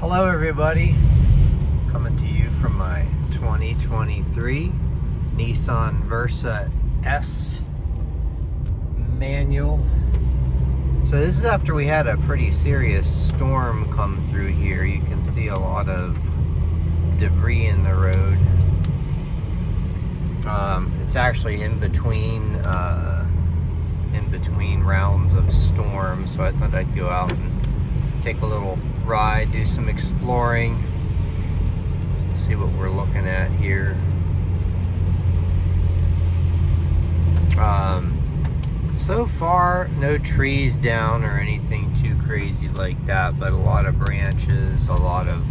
Hello everybody, coming to you from my 2023 Nissan Versa S manual. So this is after we had a pretty serious storm come through here. You can see a lot of debris in the road. It's actually in between rounds of storm, so I thought I'd go out and take a little ride, do some exploring, see what we're looking at here. So far, no trees down or anything too crazy like that, but a lot of branches, a lot of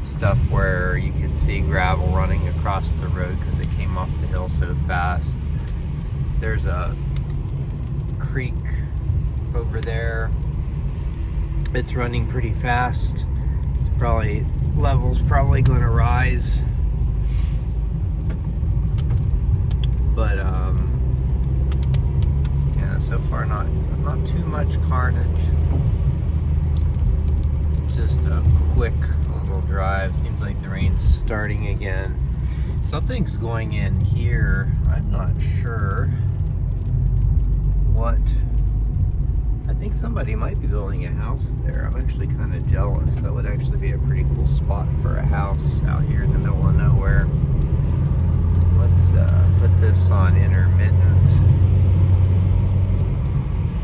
stuff where you could see gravel running across the road because it came off the hill so fast. There's a creek over there. It's running pretty fast. It's level's probably going to rise, but yeah, so far not too much carnage. Just a quick little drive. Seems like the rain's starting again. Something's going in here. I'm not sure what. I think somebody might be building a house there. I'm actually kind of jealous. That would actually be a pretty cool spot for a house out here in the middle of nowhere. Let's put this on intermittent.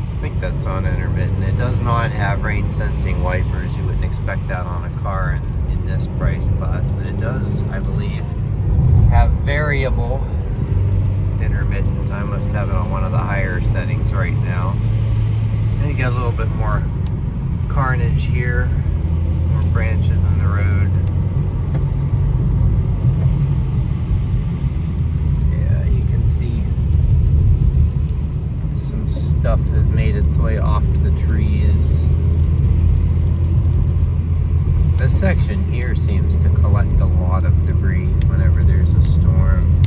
I think that's on intermittent. It does not have rain sensing wipers. You wouldn't expect that on a car in this price class, but it does, I believe, have variable intermittent. I must have it on one of the higher settings right now. And you got a little bit more carnage here, more branches in the road. Yeah, you can see some stuff has made its way off the trees. This section here seems to collect a lot of debris whenever there's a storm.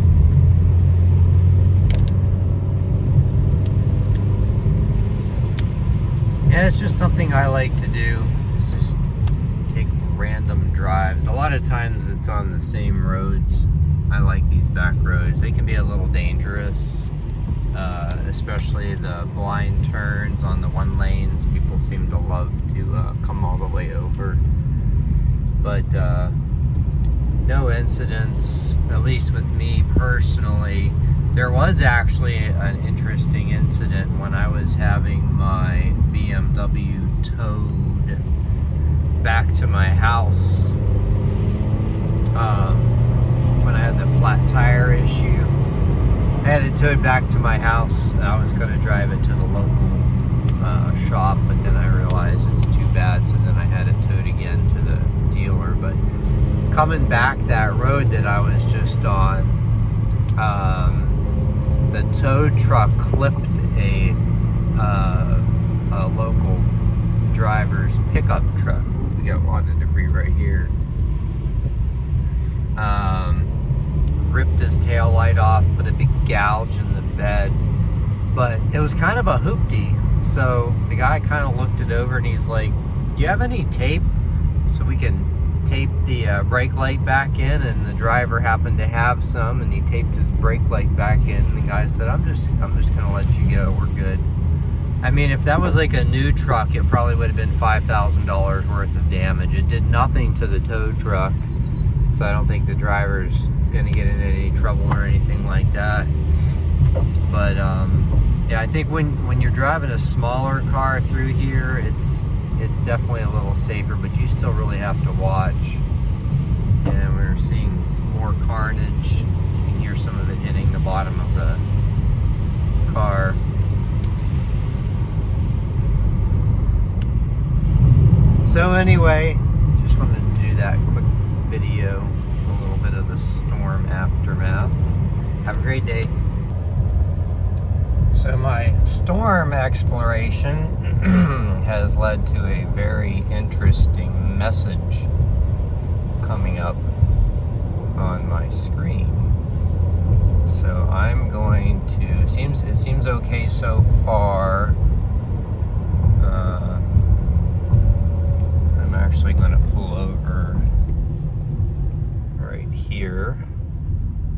Yeah, it's just something I like to do. Is just take random drives. A lot of times it's on the same roads. I like these back roads. They can be a little dangerous, especially the blind turns on the one lanes. People seem to love to come all the way over. But no incidents, at least with me personally. There was actually an interesting incident when I was having my BMW towed back to my house. When I had the flat tire issue, I had it towed back to my house. I was going to drive it to the local shop, but then I realized it's too bad, so then I had it towed again to the dealer. But coming back that road that I was just on, the tow truck clipped a local driver's pickup truck. Ooh, we got a lot of debris right here. Ripped his tail light off, put a big gouge in the bed. But it was kind of a hoopty. So the guy kind of looked it over and he's like, "Do you have any tape so we can tape the brake light back in?" And the driver happened to have some, and he taped his brake light back in. And the guy said, I'm just gonna let you go, we're good." I mean, if that was like a new truck, it probably would have been $5,000 worth of damage. It did nothing to the tow truck, so I don't think the driver's gonna get in any trouble or anything like that. But yeah, I think when you're driving a smaller car through here, it's definitely a little safer, but you still really have to watch. And we're seeing more carnage. You can hear some of it hitting the bottom of the car. So anyway, just wanted to do that quick video, a little bit of the storm aftermath. Have a great day. So my storm exploration has led to a very interesting message coming up on my screen. So I'm going to, it seems okay so far. I'm actually going to here.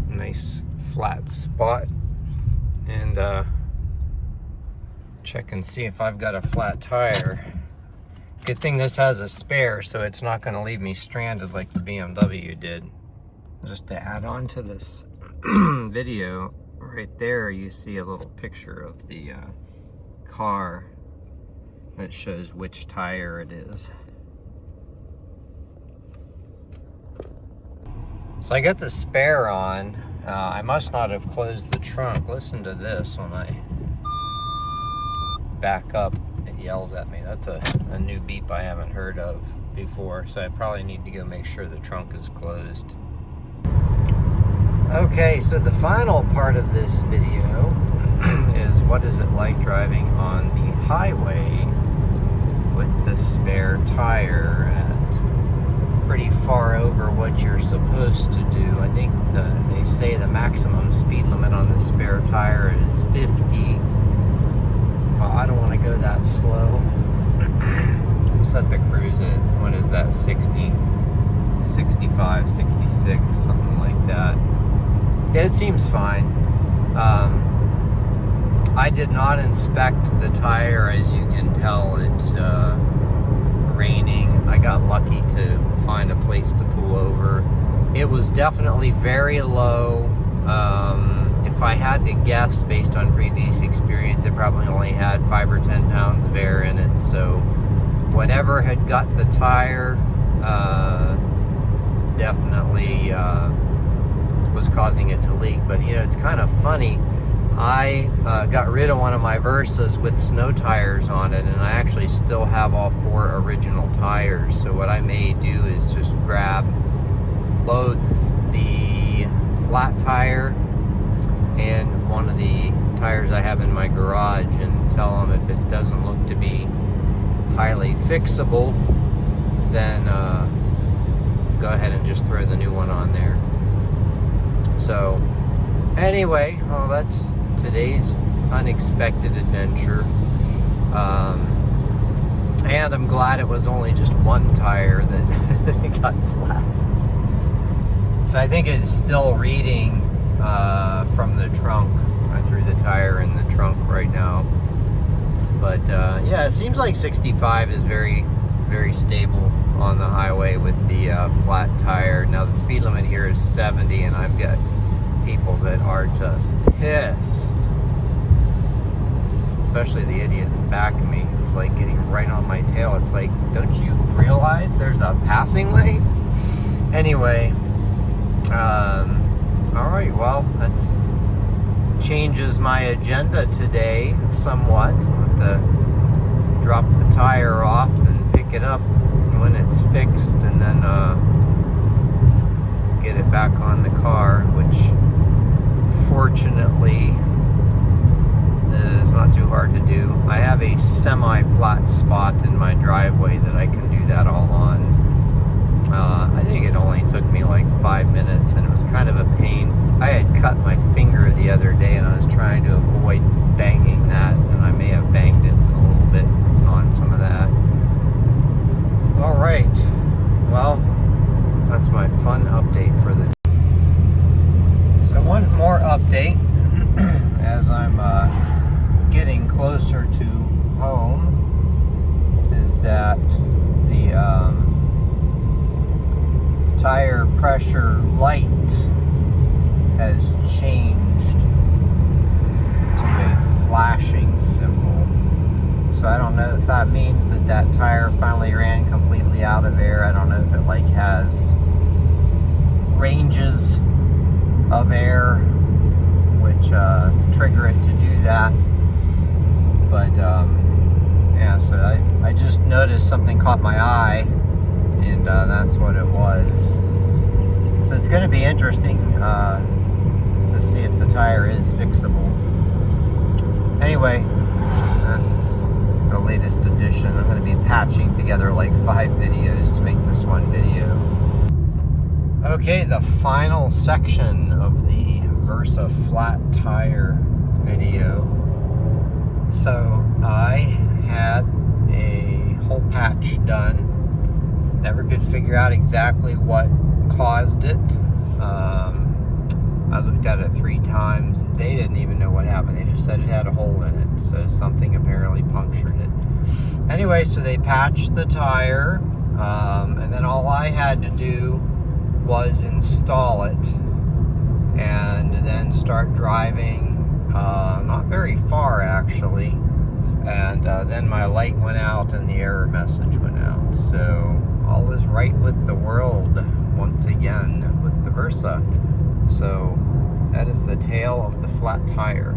Nice flat spot. And check and see if I've got a flat tire. Good thing this has a spare, so it's not going to leave me stranded like the BMW did. Just to add on to this video, right there you see a little picture of the car that shows which tire it is. So I got the spare on. I must not have closed the trunk. Listen to this when I back up. It yells at me. That's a new beep I haven't heard of before, so I probably need to go make sure the trunk is closed. Okay, so the final part of this video is what is it like driving on the highway with the spare tire at pretty far over what you're supposed to do. I think they say the maximum speed limit on the spare tire is 50. Well, I don't want to go that slow. Set the cruise at, what is that, 60, 65, 66, something like that. It seems fine. I did not inspect the tire. As you can tell, it's raining. I got lucky to find a place to pull over. It was definitely very low. If I had to guess based on previous experience, it probably only had 5 or 10 pounds of air in it. So whatever had got the tire definitely was causing it to leak. But you know, it's kind of funny. I got rid of one of my Versas with snow tires on it, and I actually still have all 4 original tires. So what I may do is just grab both the flat tire and one of the tires I have in my garage and tell them if it doesn't look to be highly fixable, then go ahead and just throw the new one on there. So anyway, well, that's today's unexpected adventure. And I'm glad it was only just one tire that got flat. So I think it's still reading from the trunk. I threw the tire in the trunk right now. But yeah, it seems like 65 is very, very stable on the highway with the flat tire. Now the speed limit here is 70, and I've got people that are just pissed. Especially the idiot in the back of me who's like getting right on my tail. It's like, don't you realize there's a passing lane? Anyway, alright, well, that changes my agenda today somewhat. I'll have to drop the tire off and pick it up when it's fixed, and then get it back on the car, which fortunately is not too hard to do. I have a semi-flat spot in my driveway that I can do that all on. I think it only took me like 5 minutes, and it was kind of a pain. I had cut my finger the other day, and I was trying to avoid banging that, and I may have banged it a little bit on some of that. Alright, well, that's my fun update for the day. So one more update as I'm getting closer to home is that the tire pressure light has changed to a flashing symbol. So I don't know if that means that that tire finally ran completely out of air. I don't know if it like has ranges of air which trigger it to do that. But yeah, so I just noticed something caught my eye, and that's what it was. So it's going to be interesting to see if the tire is fixable. Anyway, that's the latest edition. I'm going to be patching together like 5 videos to make this one video. Okay, the final section of the Versa flat tire video. So I had a hole patch done. Never could figure out exactly what caused it. I looked at it 3 times. They didn't even know what happened. They just said it had a hole in it, so something apparently punctured it. Anyway, so they patched the tire, and then all I had to do was install it and then start driving, not very far actually, and then my light went out and the error message went out. So all is right with the world once again with the Versa. So that is the tale of the flat tire.